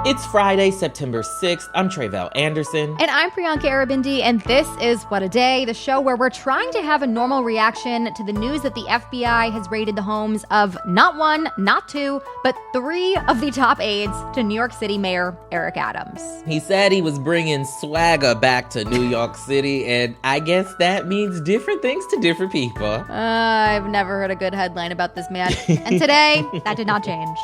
It's Friday, September 6th. I'm Tre'vell Anderson. And I'm Priyanka Arabindi, and this is What a Day, the show where we're trying to have a normal reaction to the news that the FBI has raided the homes of not one, not two, but three of the top aides to New York City Mayor Eric Adams. He said he was bringing swagger back to New York City, and I guess that means different things to different people. I've never heard a good headline about this man. And today, that did not change.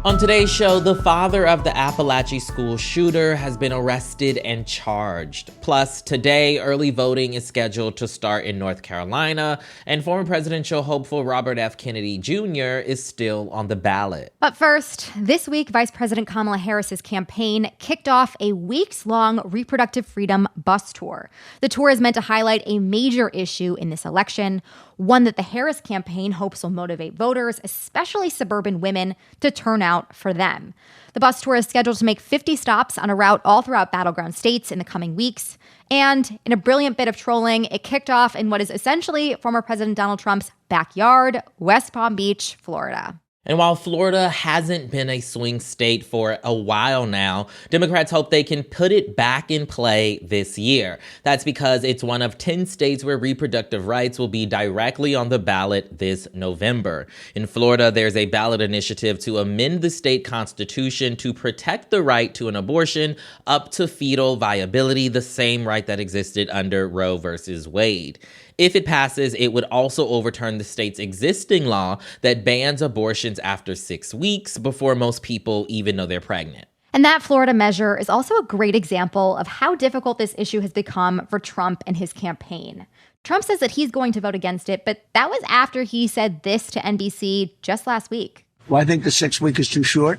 On today's show, the father of the Appalachia school shooter has been arrested and charged. Plus, today, early voting is scheduled to start in North Carolina, and former presidential hopeful Robert F. Kennedy Jr. is still on the ballot. But first, this week, Vice President Kamala Harris's campaign kicked off a weeks-long reproductive freedom bus tour. The tour is meant to highlight a major issue in this election, one that the Harris campaign hopes will motivate voters, especially suburban women, to turn out for them. The bus tour is scheduled to make 50 stops on a route all throughout battleground states in the coming weeks. And in a brilliant bit of trolling, it kicked off in what is essentially former President Donald Trump's backyard, West Palm Beach, Florida. And while Florida hasn't been a swing state for a while now, Democrats hope they can put it back in play this year. That's because it's one of 10 states where reproductive rights will be directly on the ballot this November. In Florida, there's a ballot initiative to amend the state constitution to protect the right to an abortion up to fetal viability, the same right that existed under Roe versus Wade. If it passes, it would also overturn the state's existing law that bans abortions after 6 weeks before most people even know they're pregnant. And that Florida measure is also a great example of how difficult this issue has become for Trump and his campaign. Trump says that he's going to vote against it, but that was after he said this to NBC just last week. Well, I think the 6 week is too short.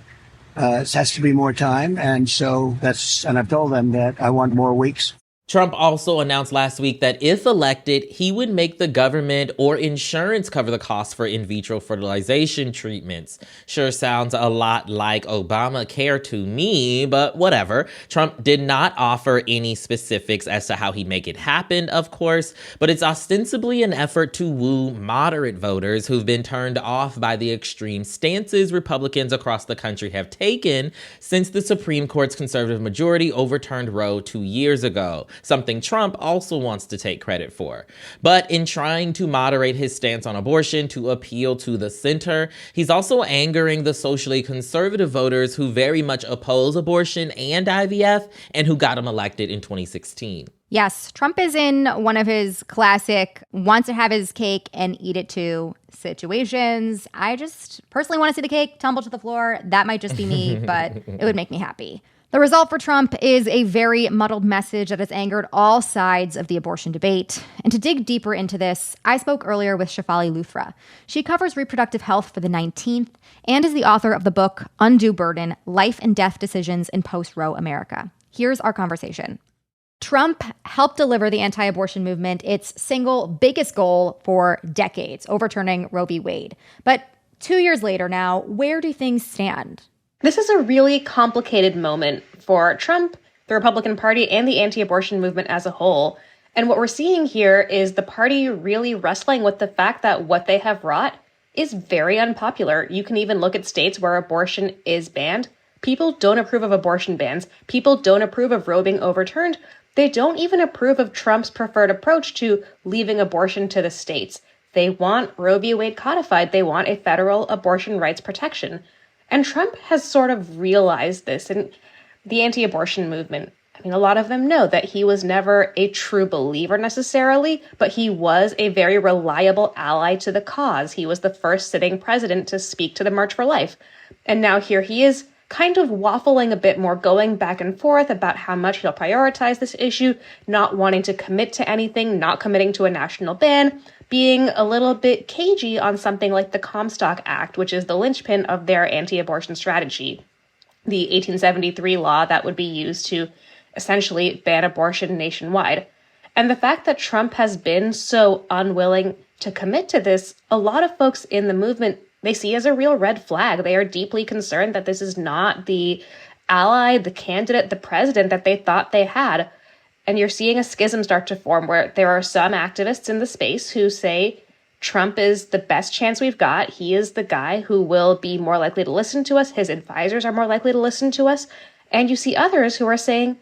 It has to be more time. And I've told them that I want more weeks. Trump also announced last week that if elected, he would make the government or insurance cover the cost for in vitro fertilization treatments. Sure sounds a lot like Obamacare to me, but whatever. Trump did not offer any specifics as to how he'd make it happen, of course, but it's ostensibly an effort to woo moderate voters who've been turned off by the extreme stances Republicans across the country have taken since the Supreme Court's conservative majority overturned Roe 2 years ago. Something Trump also wants to take credit for. But in trying to moderate his stance on abortion to appeal to the center, he's also angering the socially conservative voters who very much oppose abortion and IVF and who got him elected in 2016. Yes, Trump is in one of his classic wants to have his cake and eat it too situations. I just personally want to see the cake tumble to the floor. That might just be me, but it would make me happy. The result for Trump is a very muddled message that has angered all sides of the abortion debate. And to dig deeper into this, I spoke earlier with Shefali Luthra. She covers reproductive health for the 19th and is the author of the book Undue Burden: Life and Death Decisions in Post-Roe America. Here's our conversation. Trump helped deliver the anti-abortion movement its single biggest goal for decades, overturning Roe v. Wade. But 2 years later now, where do things stand? This is a really complicated moment for Trump, the Republican Party, and the anti-abortion movement as a whole. And what we're seeing here is the party really wrestling with the fact that what they have wrought is very unpopular. You can even look at states where abortion is banned. People don't approve of abortion bans. People don't approve of Roe being overturned. They don't even approve of Trump's preferred approach to leaving abortion to the states. They want Roe v. Wade codified. They want a federal abortion rights protection. And Trump has sort of realized this, and the anti-abortion movement, I mean, a lot of them know that he was never a true believer necessarily, but he was a very reliable ally to the cause. He was the first sitting president to speak to the March for Life. And now here he is kind of waffling a bit more, going back and forth about how much he'll prioritize this issue, not wanting to commit to anything, not committing to a national ban, being a little bit cagey on something like the Comstock Act, which is the linchpin of their anti-abortion strategy, the 1873 law that would be used to essentially ban abortion nationwide. And the fact that Trump has been so unwilling to commit to this, a lot of folks in the movement, they see as a real red flag. They are deeply concerned that this is not the ally, the candidate, the president that they thought they had. And you're seeing a schism start to form where there are some activists in the space who say Trump is the best chance we've got. He is the guy who will be more likely to listen to us. His advisors are more likely to listen to us. And you see others who are saying,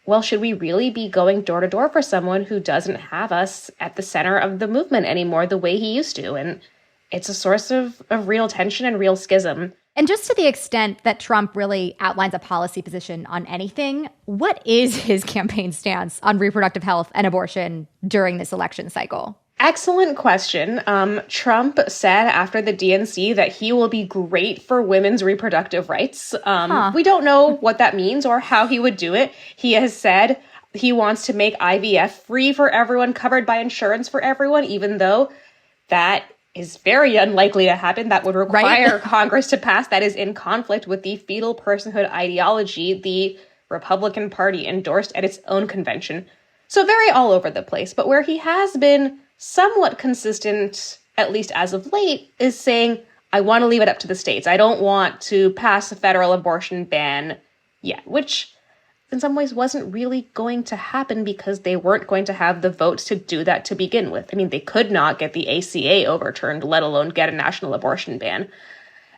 well, should we really be going door to door for someone who doesn't have us at the center of the movement anymore the way he used to? And it's a source of real tension and real schism. And just to the extent that Trump really outlines a policy position on anything, what is his campaign stance on reproductive health and abortion during this election cycle? Excellent question. Trump said after the DNC that he will be great for women's reproductive rights. We don't know what that means or how he would do it. He has said he wants to make IVF free for everyone, covered by insurance for everyone, even though that is very unlikely to happen. That would require Congress to pass. That is in conflict with the fetal personhood ideology the Republican Party endorsed at its own convention. So very all over the place. But where he has been somewhat consistent, at least as of late, is saying, I want to leave it up to the states. I don't want to pass a federal abortion ban yet, which in some ways wasn't really going to happen because they weren't going to have the votes to do that to begin with. I mean, they could not get the ACA overturned, let alone get a national abortion ban.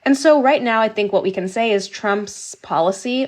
And so right now, I think what we can say is Trump's policy,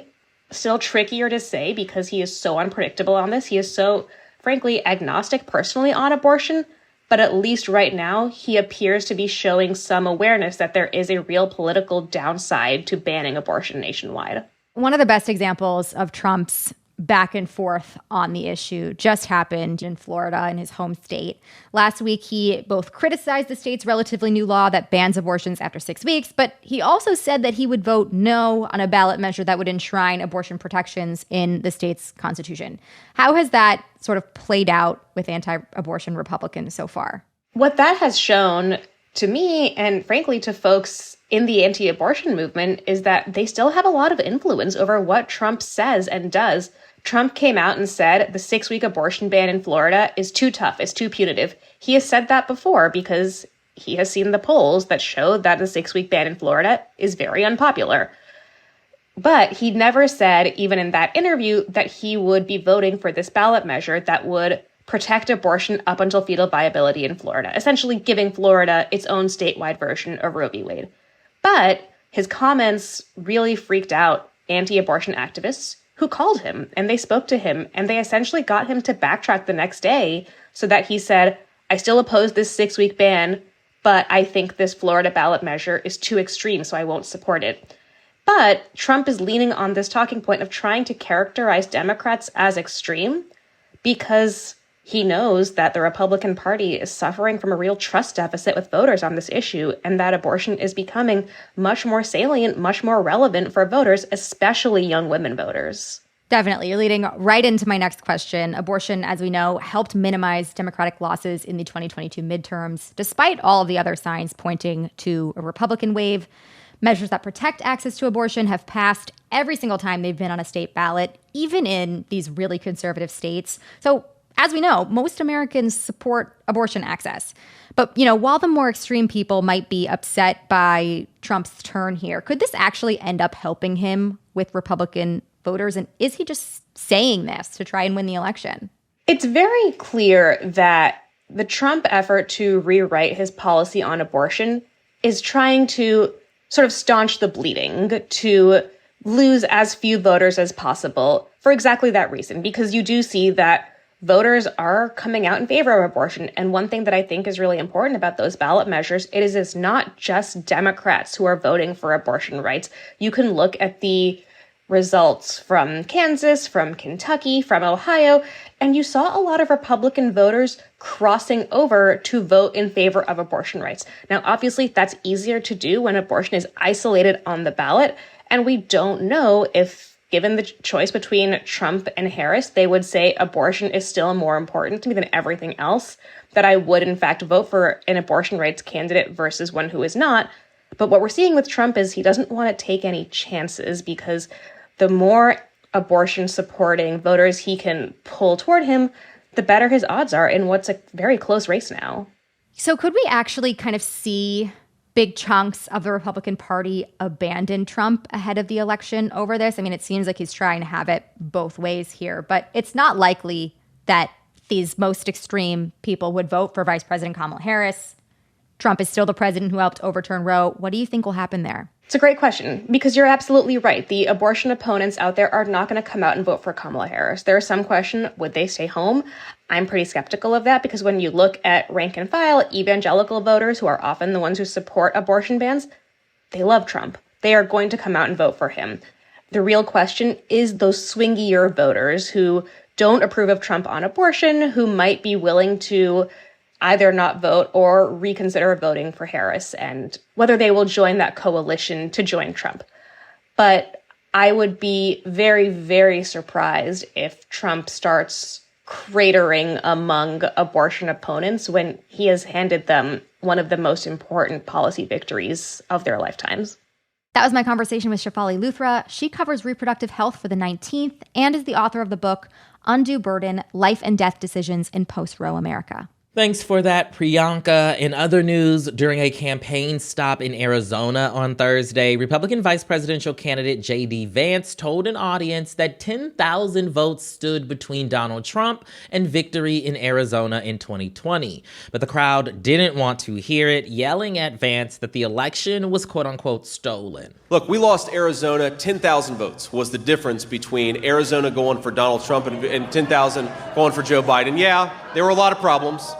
still trickier to say because he is so unpredictable on this. He is so, frankly, agnostic personally on abortion. But at least right now, he appears to be showing some awareness that there is a real political downside to banning abortion nationwide. One of the best examples of Trump's back and forth on the issue just happened in Florida, in his home state. Last week, he both criticized the state's relatively new law that bans abortions after 6 weeks, but he also said that he would vote no on a ballot measure that would enshrine abortion protections in the state's constitution. How has that sort of played out with anti-abortion Republicans so far? What that has shown to me, and frankly to folks in the anti-abortion movement, is that they still have a lot of influence over what Trump says and does. Trump came out and said the 6-week abortion ban in Florida is too tough, it's too punitive. He has said that before because he has seen the polls that show that the 6-week ban in Florida is very unpopular. But he never said, even in that interview, that he would be voting for this ballot measure that would protect abortion up until fetal viability in Florida, essentially giving Florida its own statewide version of Roe v. Wade. But his comments really freaked out anti-abortion activists who called him, and they spoke to him, and they essentially got him to backtrack the next day so that he said, I still oppose this 6-week ban, but I think this Florida ballot measure is too extreme, so I won't support it. But Trump is leaning on this talking point of trying to characterize Democrats as extreme because he knows that the Republican Party is suffering from a real trust deficit with voters on this issue, and that abortion is becoming much more salient, much more relevant for voters, especially young women voters. Definitely. You're leading right into my next question. Abortion, as we know, helped minimize Democratic losses in the 2022 midterms, despite all of the other signs pointing to a Republican wave. Measures that protect access to abortion have passed every single time they've been on a state ballot, even in these really conservative states. So, as we know, most Americans support abortion access. But, while the more extreme people might be upset by Trump's turn here, could this actually end up helping him with Republican voters? And is he just saying this to try and win the election? It's very clear that the Trump effort to rewrite his policy on abortion is trying to sort of staunch the bleeding, to lose as few voters as possible for exactly that reason, because you do see that voters are coming out in favor of abortion. And one thing that I think is really important about those ballot measures, it's not just Democrats who are voting for abortion rights. You can look at the results from Kansas, from Kentucky, from Ohio, and you saw a lot of Republican voters crossing over to vote in favor of abortion rights. Now, obviously, that's easier to do when abortion is isolated on the ballot, and we don't know if, given the choice between Trump and Harris, they would say abortion is still more important to me than everything else, that I would, in fact, vote for an abortion rights candidate versus one who is not. But what we're seeing with Trump is he doesn't want to take any chances because the more abortion-supporting voters he can pull toward him, the better his odds are in what's a very close race now. So could we actually kind of see big chunks of the Republican Party abandon Trump ahead of the election over this? I mean, it seems like he's trying to have it both ways here, but it's not likely that these most extreme people would vote for Vice President Kamala Harris Trump is still the president who helped overturn Roe. What do you think will happen there? It's a great question, because you're absolutely right. The abortion opponents out there are not going to come out and vote for Kamala Harris. There is some question, would they stay home? I'm pretty skeptical of that, because when you look at rank and file evangelical voters, who are often the ones who support abortion bans, they love Trump. They are going to come out and vote for him. The real question is those swingier voters who don't approve of Trump on abortion, who might be willing to either not vote or reconsider voting for Harris, and whether they will join that coalition to join Trump. But I would be very, very surprised if Trump starts cratering among abortion opponents when he has handed them one of the most important policy victories of their lifetimes. That was my conversation with Shefali Luthra. She covers reproductive health for the 19th and is the author of the book Undue Burden: Life and Death Decisions in Post-Roe America. Thanks for that, Priyanka. In other news, during a campaign stop in Arizona on Thursday, Republican Vice Presidential Candidate J.D. Vance told an audience that 10,000 votes stood between Donald Trump and victory in Arizona in 2020. But the crowd didn't want to hear it, yelling at Vance that the election was quote-unquote stolen. Look, we lost Arizona. 10,000 votes was the difference between Arizona going for Donald Trump and 10,000 going for Joe Biden. Yeah, there were a lot of problems.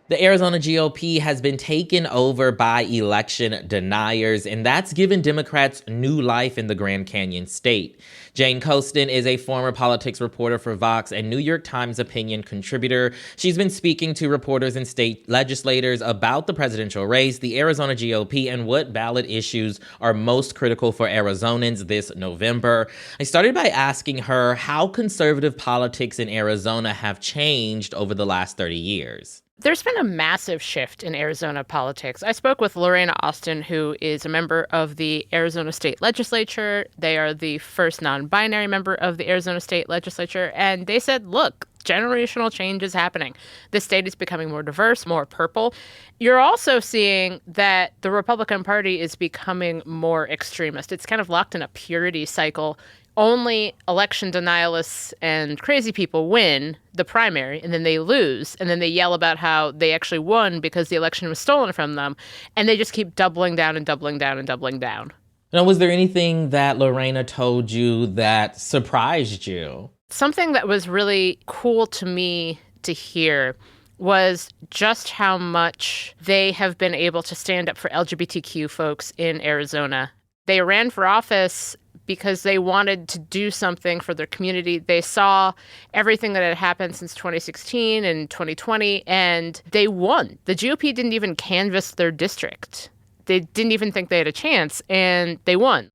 The Arizona GOP has been taken over by election deniers, and that's given Democrats new life in the Grand Canyon state. Jane Coaston is a former politics reporter for Vox and New York Times opinion contributor. She's been speaking to reporters and state legislators about the presidential race, the Arizona GOP, and what ballot issues are most critical for Arizonans this November. I started by asking her how conservative politics in Arizona have changed over the last 30 years. There's been a massive shift in Arizona politics. I spoke with Lorena Austin, who is a member of the Arizona State Legislature. They are the first non-binary member of the Arizona State Legislature. And they said, look, generational change is happening. The state is becoming more diverse, more purple. You're also seeing that the Republican Party is becoming more extremist. It's kind of locked in a purity cycle. Only election denialists and crazy people win the primary, and then they lose, and then they yell about how they actually won because the election was stolen from them, and they just keep doubling down and doubling down and doubling down. Now, was there anything that Lorena told you that surprised you? Something that was really cool to me to hear was just how much they have been able to stand up for LGBTQ folks in Arizona. They ran for office because they wanted to do something for their community. They saw everything that had happened since 2016 and 2020, and they won. The GOP didn't even canvass their district. They didn't even think they had a chance, and they won.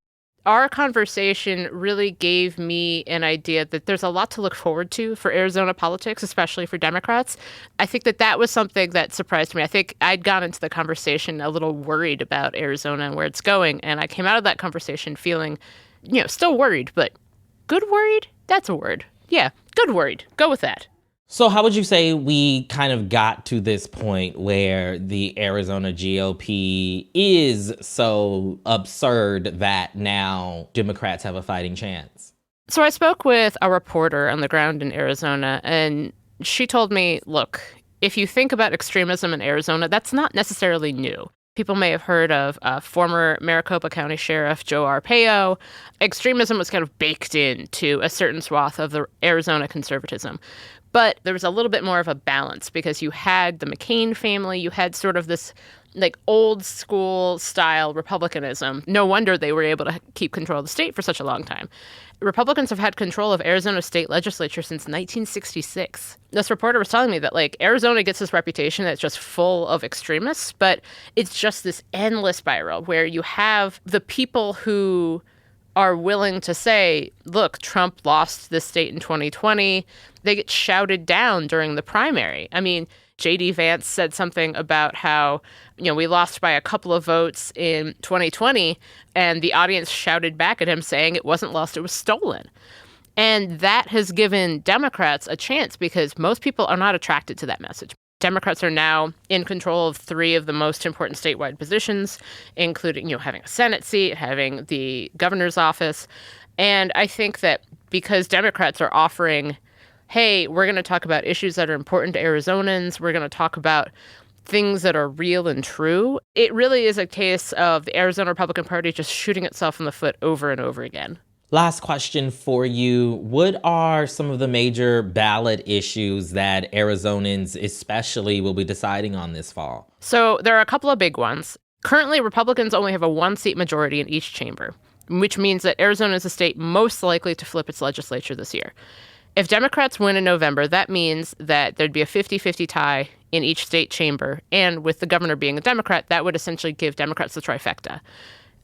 Our conversation really gave me an idea that there's a lot to look forward to for Arizona politics, especially for Democrats. I think that was something that surprised me. I think I'd gone into the conversation a little worried about Arizona and where it's going, and I came out of that conversation feeling, still worried, but good worried? That's a word. Yeah, good worried. Go with that. So how would you say we kind of got to this point where the Arizona GOP is so absurd that now Democrats have a fighting chance? So I spoke with a reporter on the ground in Arizona, and she told me, look, if you think about extremism in Arizona, that's not necessarily new. People may have heard of former Maricopa County Sheriff Joe Arpaio. Extremism was kind of baked into a certain swath of the Arizona conservatism. But there was a little bit more of a balance because you had the McCain family. You had sort of this old school style Republicanism. No wonder they were able to keep control of the state for such a long time. Republicans have had control of Arizona state legislature since 1966. This reporter was telling me that Arizona gets this reputation that's just full of extremists, but it's just this endless spiral where you have the people who are willing to say, look, Trump lost this state in 2020. They get shouted down during the primary. I mean, J.D. Vance said something about how, we lost by a couple of votes in 2020, and the audience shouted back at him saying it wasn't lost, it was stolen. And that has given Democrats a chance because most people are not attracted to that message. Democrats are now in control of 3 of the most important statewide positions, including, having a Senate seat, having the governor's office. And I think that because Democrats are offering, hey, we're going to talk about issues that are important to Arizonans. We're going to talk about things that are real and true. It really is a case of the Arizona Republican Party just shooting itself in the foot over and over again. Last question for you. What are some of the major ballot issues that Arizonans especially will be deciding on this fall? So there are a couple of big ones. Currently, Republicans only have a one-seat majority in each chamber, which means that Arizona is the state most likely to flip its legislature this year. If Democrats win in November, that means that there'd be a 50-50 tie in each state chamber. And with the governor being a Democrat, that would essentially give Democrats the trifecta.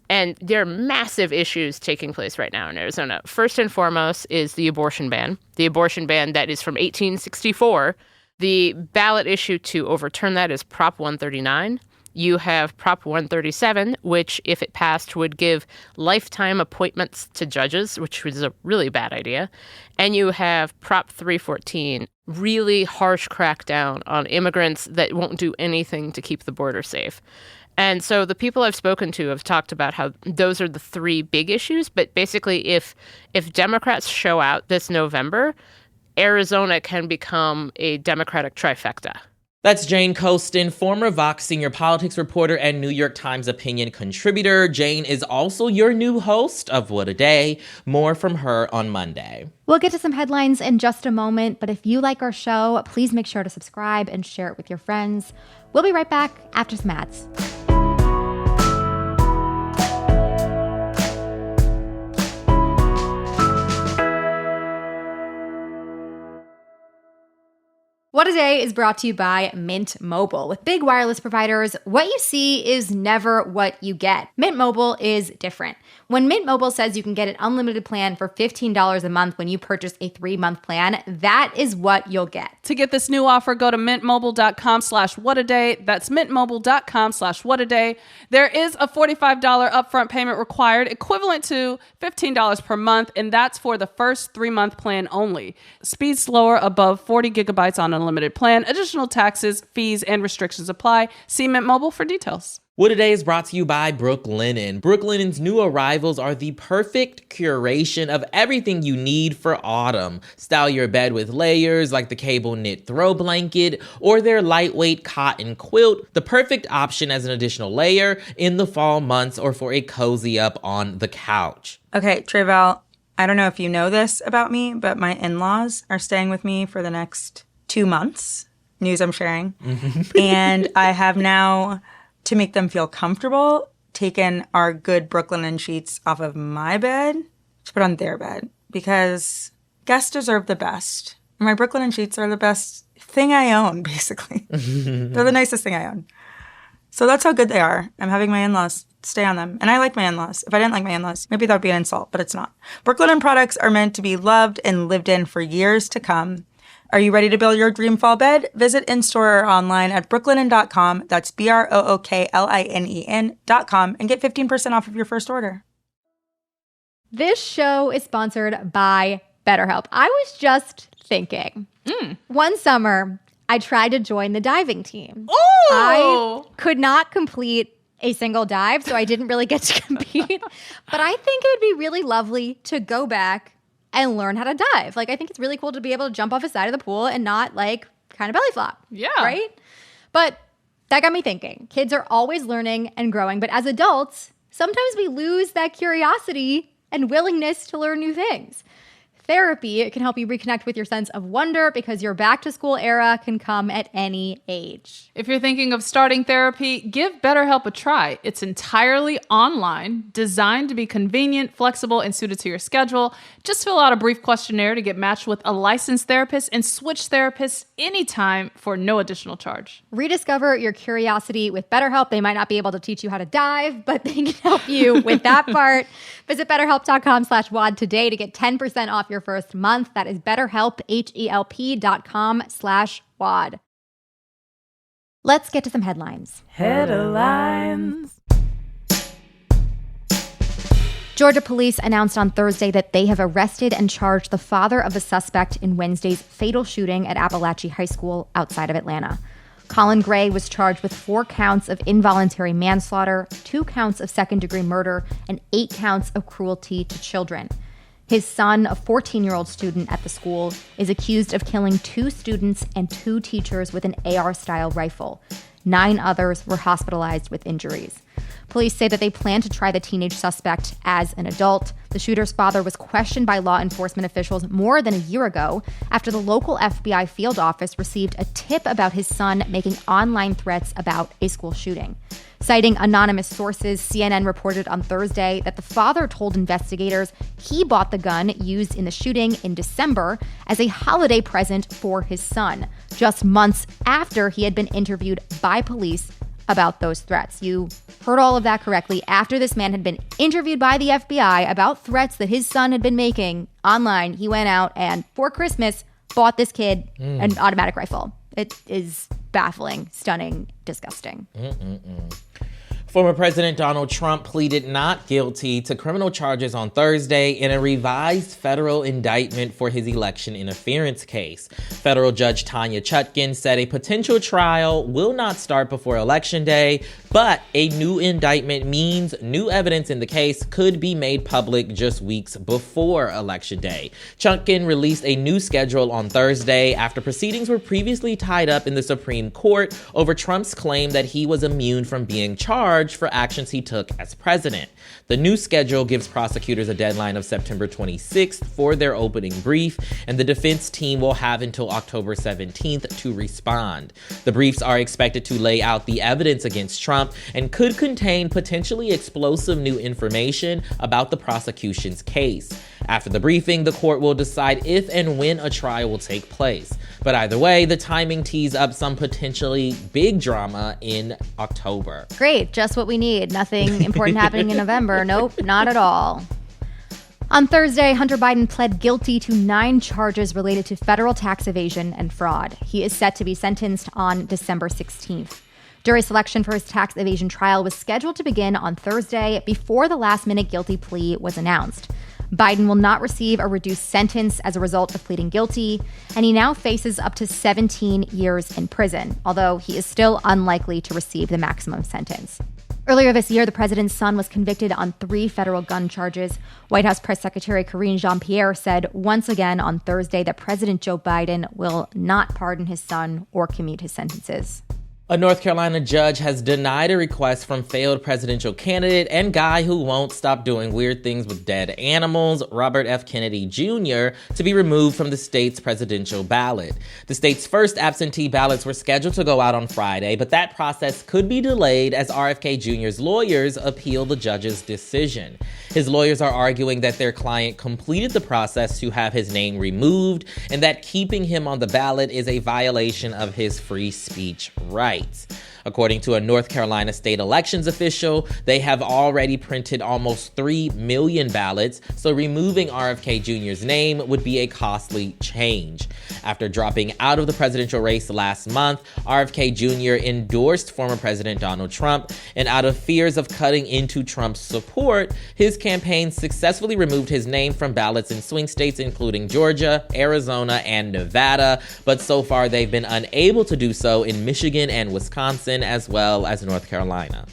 And there are massive issues taking place right now in Arizona. First and foremost is the abortion ban. The abortion ban that is from 1864. The ballot issue to overturn that is Prop 139. You have Prop 137, which, if it passed, would give lifetime appointments to judges, which was a really bad idea. And you have Prop 314, really harsh crackdown on immigrants that won't do anything to keep the border safe. And so the people I've spoken to have talked about how those are the three big issues. But basically, if Democrats show out this November, Arizona can become a Democratic trifecta. That's Jane Coaston, former Vox senior politics reporter and New York Times opinion contributor. Jane is also your new host of What a Day. More from her on Monday. We'll get to some headlines in just a moment, but if you like our show, please make sure to subscribe and share it with your friends. We'll be right back after some ads. What a Day is brought to you by Mint Mobile. With big wireless providers, what you see is never what you get. Mint Mobile is different. When Mint Mobile says you can get an unlimited plan for $15 a month when you purchase a 3-month plan, that is what you'll get. To get this new offer, go to mintmobile.com/whataday. That's mintmobile.com/whataday. There is a $45 upfront payment required, equivalent to $15 per month, and that's for the first 3-month plan only. Speed slower above 40 gigabytes on unlimited plan. Additional taxes, fees, and restrictions apply. See Mint Mobile for details. What a Day is brought to you by Brooklinen. Brooklinen's new arrivals are the perfect curation of everything you need for autumn. Style your bed with layers like the cable knit throw blanket or their lightweight cotton quilt, the perfect option as an additional layer in the fall months or for a cozy up on the couch. Okay, Treval, I don't know if you know this about me, but my in-laws are staying with me for the next 2 months. News I'm sharing. And I have now, to make them feel comfortable, taken our good Brooklinen sheets off of my bed to put on their bed because guests deserve the best. And my Brooklinen sheets are the best thing I own, basically. They're the nicest thing I own. So that's how good they are. I'm having my in-laws stay on them. And I like my in-laws. If I didn't like my in-laws, maybe that would be an insult, but it's not. Brooklinen products are meant to be loved and lived in for years to come. Are you ready to build your dream fall bed? Visit in-store or online at brooklinen.com. That's BROOKLINEN.com and get 15% off of your first order. This show is sponsored by BetterHelp. I was just thinking. One summer, I tried to join the diving team. Ooh! I could not complete a single dive, so I didn't really get to compete. But I think it would be really lovely to go back and learn how to dive. Like, I think it's really cool to be able to jump off the side of the pool and not, like, kind of belly flop. Yeah. Right? But that got me thinking. Kids are always learning and growing, but as adults, sometimes we lose that curiosity and willingness to learn new things. Therapy, it can help you reconnect with your sense of wonder because your back-to-school era can come at any age. If you're thinking of starting therapy, give BetterHelp a try. It's entirely online, designed to be convenient, flexible, and suited to your schedule. Just fill out a brief questionnaire to get matched with a licensed therapist and switch therapists anytime for no additional charge. Rediscover your curiosity with BetterHelp. They might not be able to teach you how to dive, but they can help you with that part. Visit BetterHelp.com/WAD today to get 10% off your first month. That is BetterHelp, HELP.com/WAD. Let's get to some headlines. Headlines. Georgia police announced on Thursday that they have arrested and charged the father of the suspect in Wednesday's fatal shooting at Appalachia High School outside of Atlanta. Colin Gray was charged with 4 counts of involuntary manslaughter, 2 counts of second-degree murder, and 8 counts of cruelty to children. His son, a 14-year-old student at the school, is accused of killing 2 students and 2 teachers with an AR-style rifle. 9 others were hospitalized with injuries. Police say that they plan to try the teenage suspect as an adult. The shooter's father was questioned by law enforcement officials more than a year ago after the local FBI field office received a tip about his son making online threats about a school shooting. Citing anonymous sources, CNN reported on Thursday that the father told investigators he bought the gun used in the shooting in December as a holiday present for his son, just months after he had been interviewed by police about those threats. You heard all of that correctly. After this man had been interviewed by the FBI about threats that his son had been making online, he went out and, for Christmas, bought this kid an automatic rifle. It is baffling, stunning, disgusting. Former President Donald Trump pleaded not guilty to criminal charges on Thursday in a revised federal indictment for his election interference case. Federal Judge Tanya Chutkan said a potential trial will not start before Election Day, but a new indictment means new evidence in the case could be made public just weeks before Election Day. Chutkan released a new schedule on Thursday after proceedings were previously tied up in the Supreme Court over Trump's claim that he was immune from being charged for actions he took as president. The new schedule gives prosecutors a deadline of September 26th for their opening brief, and the defense team will have until October 17th to respond. The briefs are expected to lay out the evidence against Trump and could contain potentially explosive new information about the prosecution's case. After the briefing, the court will decide if and when a trial will take place. But either way, the timing tees up some potentially big drama in October. Great, just what we need. Nothing important happening in November. Nope, not at all. On Thursday, Hunter Biden pled guilty to 9 charges related to federal tax evasion and fraud. He is set to be sentenced on December 16th. Jury selection for his tax evasion trial was scheduled to begin on Thursday before the last-minute guilty plea was announced. Biden will not receive a reduced sentence as a result of pleading guilty, and he now faces up to 17 years in prison, although he is still unlikely to receive the maximum sentence. Earlier this year, the president's son was convicted on 3 federal gun charges. White House Press Secretary Karine Jean-Pierre said once again on Thursday that President Joe Biden will not pardon his son or commute his sentences. A North Carolina judge has denied a request from failed presidential candidate and guy who won't stop doing weird things with dead animals, Robert F. Kennedy Jr., to be removed from the state's presidential ballot. The state's first absentee ballots were scheduled to go out on Friday, but that process could be delayed as RFK Jr.'s lawyers appeal the judge's decision. His lawyers are arguing that their client completed the process to have his name removed and that keeping him on the ballot is a violation of his free speech rights. According to a North Carolina state elections official, they have already printed almost 3 million ballots, so removing RFK Jr.'s name would be a costly change. After dropping out of the presidential race last month, RFK Jr. endorsed former President Donald Trump, and out of fears of cutting into Trump's support, his campaign successfully removed his name from ballots in swing states including Georgia, Arizona, and Nevada, but so far they've been unable to do so in Michigan and Wisconsin, as well as North Carolina.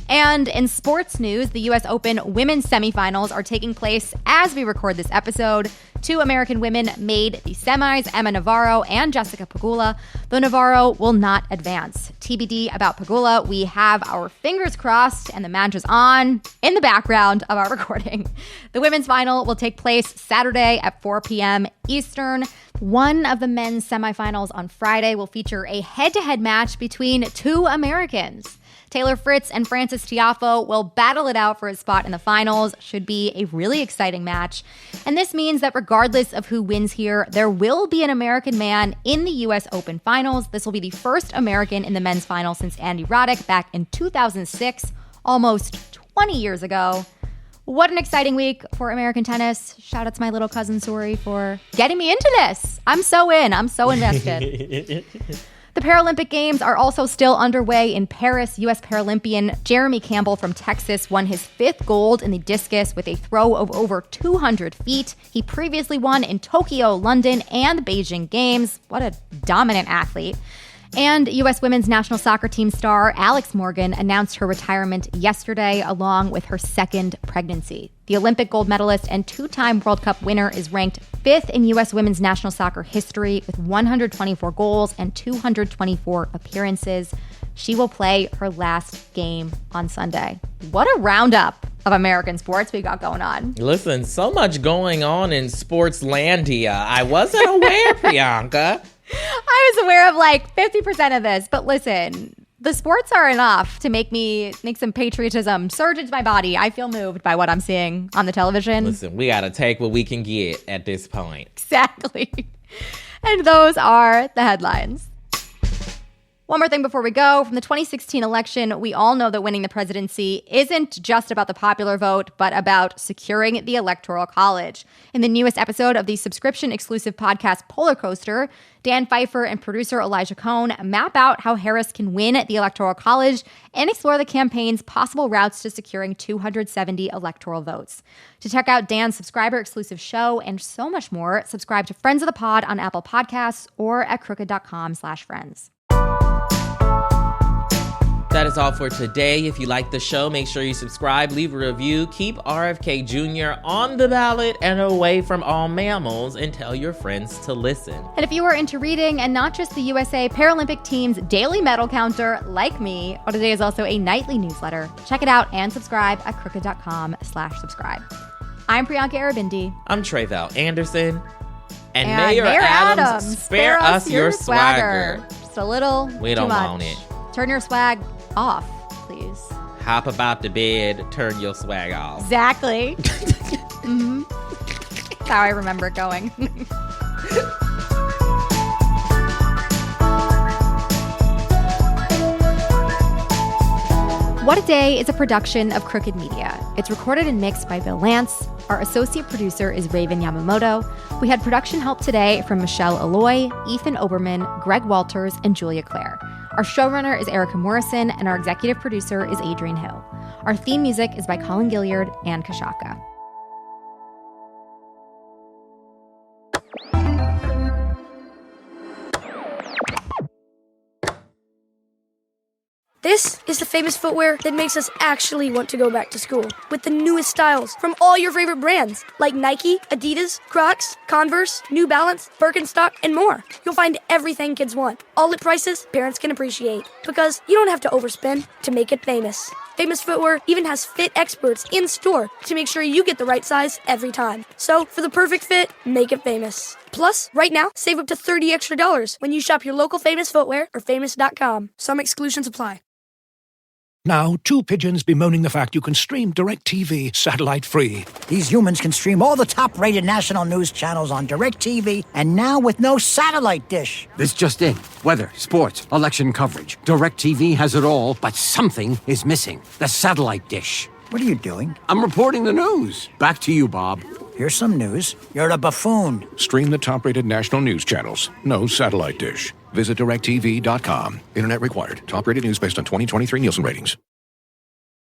And in sports news, the U.S. Open women's semifinals are taking place as we record this episode. 2 American women made the semis, Emma Navarro and Jessica Pegula, though Navarro will not advance. TBD about Pegula, we have our fingers crossed and the match is on in the background of our recording. The women's final will take place Saturday at 4 p.m. Eastern. One of the men's semifinals on Friday will feature a head-to-head match between 2 Americans. Taylor Fritz and Frances Tiafoe will battle it out for a spot in the finals. Should be a really exciting match. And this means that regardless of who wins here, there will be an American man in the U.S. Open finals. This will be the first American in the men's final since Andy Roddick back in 2006, almost 20 years ago. What an exciting week for American tennis. Shout out to my little cousin Suri for getting me into this. I'm so in. I'm so invested. The Paralympic Games are also still underway in Paris. U.S. Paralympian Jeremy Campbell from Texas won his 5th gold in the discus with a throw of over 200 feet. He previously won in Tokyo, London, and the Beijing Games. What a dominant athlete. And U.S. women's national soccer team star Alex Morgan announced her retirement yesterday along with her 2nd pregnancy. The Olympic gold medalist and 2-time World Cup winner is ranked 5th in U.S. women's national soccer history with 124 goals and 224 appearances. She will play her last game on Sunday. What a roundup of American sports we got going on. Listen, so much going on in Sportslandia. I wasn't aware, Priyanka. I was aware of like 50% of this, but listen, the sports are enough to make some patriotism surge into my body. I feel moved by what I'm seeing on the television. Listen, we got to take what we can get at this point. Exactly. And those are the headlines. One more thing before we go. From the 2016 election, we all know that winning the presidency isn't just about the popular vote, but about securing the Electoral College. In the newest episode of the subscription-exclusive podcast Polar Coaster, Dan Pfeiffer and producer Elijah Cohn map out how Harris can win the Electoral College and explore the campaign's possible routes to securing 270 electoral votes. To check out Dan's subscriber-exclusive show and so much more, subscribe to Friends of the Pod on Apple Podcasts or at crooked.com/friends. That is all for today. If you like the show, make sure you subscribe, leave a review, keep RFK Jr. on the ballot and away from all mammals, and tell your friends to listen. And if you are into reading and not just the USA Paralympic team's daily medal counter like me, What A Day is also a nightly newsletter. Check it out and subscribe at crooked.com/subscribe. I'm Priyanka Arabindi. I'm Tre'vell Anderson. And Mayor Adams, spare us your swagger. Just a little We don't too much. want it. Turn your swag off, please. Hop about the bed, turn your swag off. Exactly. Mm-hmm. That's how I remember it going. What a Day is a production of Crooked Media. It's recorded and mixed by Bill Lance. Our associate producer is Raven Yamamoto. We had production help today from Michelle Alloy, Ethan Oberman, Greg Walters, and Julia Clare. Our showrunner is Erica Morrison, and our executive producer is Adrian Hill. Our theme music is by Colin Gilliard and Kashaka. This is the famous footwear that makes us actually want to go back to school. With the newest styles from all your favorite brands, like Nike, Adidas, Crocs, Converse, New Balance, Birkenstock, and more. You'll find everything kids want, all at prices parents can appreciate. Because you don't have to overspend to make it famous. Famous Footwear even has fit experts in store to make sure you get the right size every time. So, for the perfect fit, make it famous. Plus, right now, save up to $30 extra when you shop your local Famous Footwear or famous.com. Some exclusions apply. Now, two pigeons bemoaning the fact you can stream DirecTV satellite-free. These humans can stream all the top-rated national news channels on DirecTV, and now with no satellite dish. This just in. Weather, sports, election coverage. DirecTV has it all, but something is missing. The satellite dish. What are you doing? I'm reporting the news. Back to you, Bob. Here's some news. You're a buffoon. Stream the top-rated national news channels. No satellite dish. Visit DirecTV.com. Internet required. Top-rated news based on 2023 Nielsen ratings.